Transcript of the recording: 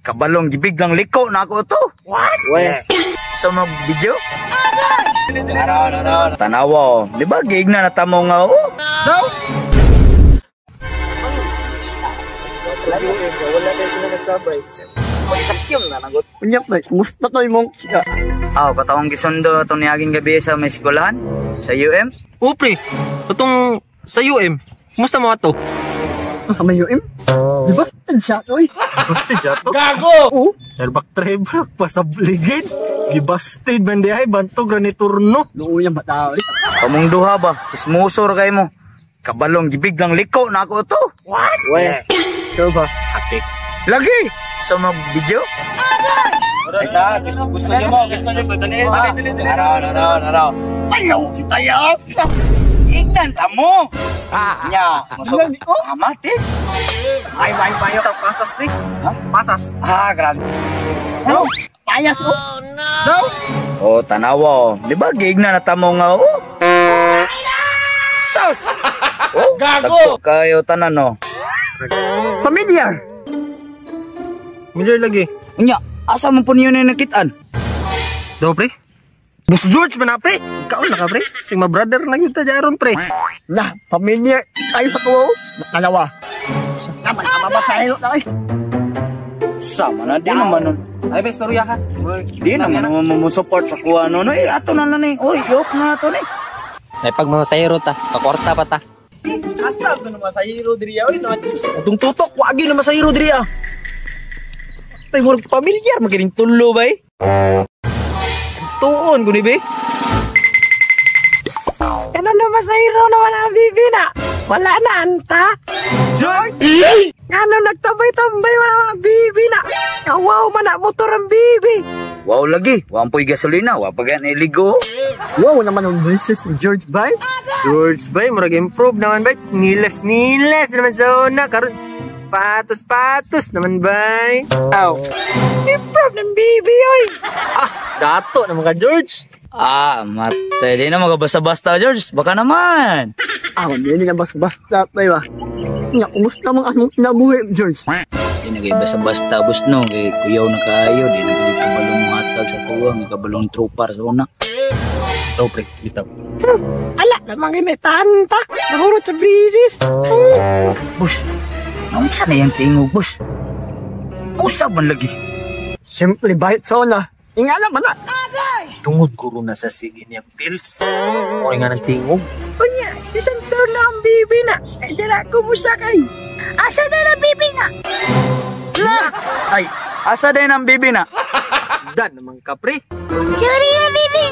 Kabalong gibiglang liko na ako to. What? Weh. So mag-video? Tanawa, di ba gig na natamo nga oh? No? Wala kayo na nagsabay. Pagsakyong na nagot. Unyap na, kumusta to imong sika? Kataong gisundo itong niyaging gabi sa may eskwelahan? Sa UM? Pre, itong sa UM, kumusta mo ato? May UM? Di ba siya to eh? Busted siya to? Gago! Oo. Airbag driver, pasabligid. Gibasted man di ay, bantog raniturno. Luuyang batao eh. Kamong duha ba? Sismusor kayo mo. Kabalong gibiglang liko na ako to. What? Weh. Ikaw ba? Hati. Lagi! So mag-video? Isa, gusto niyo mo, gusto niyo. Araw. Tayo! Ignan tamo! Nya, masuk. Amati. Ay, pasas ni. Ha? Pasas. Grabe. No? Payas mo? No? Tanawa. Di ba gig na natamo nga oh? Sus! Gago! Kayo tanan no? Familiar! Milyar lagi. Nya, asa mo po niyo na nakitaan? Do, pre? Boss George man na, pre. Ikaw na ka, pre. Sing ma-brother na yun ta dyaron, pre. Nah, familiar! Tayo sa tuwa oh. Dalawa. Naman, mababasahin na guys. Sama na, di naman nun. Ay, may istorya ka. Di naman mo-support sa kuha no. Ato na lang eh. Uy, yok na ito ni. Ay pag mga sayro ta, pakwarta pa ta. Asa ba naman sa hero diriya? Uy, naman. Itong tutok, wagi naman sa hero diriya. Tay mo pamilyar, magining tulo ba eh? Tuon, guni be. Ano naman sa hero naman ang bibi na? Wala na anta. George! Ano nagtabay-tambay man ang bibi na? Kawaw man na motor ang bibi. Wow lagi, wampoy gasolina, wapagan iligo. Wow naman ang Mrs. George Bay. George, bay, murag improve naman, bay. Niles naman sa una. Karon, patos naman, bay. Aw. Improve ng bibi oy. Dato naman ka, George. Matay. Di na magabasta-basta, George. Baka naman. Hindi nga basta bay ba? Nga, kumusta mga asmong kinabuhi, George? Di na kayo basta-basta, bus no. Kay kuyaw na kayo. Di na kayo kabalong matag sa tuwang. Kabalong trupar sa una. Ito, pre. Ito. Ala, namang initanta. Nahurot sa brisis. Bus, naunsa na yung tingog, bus? Usap man lagi. Simple bahit sa una. Ingala man na. Tungod guro na sa sige niya pills. O nga ng tingog. Kunya, isang turn na ang bibi na. Dira ko mo sa kay. Asa na na bibi na? Ay, asa din ang bibi na? Dan naman ka, pre. Sorry na bibi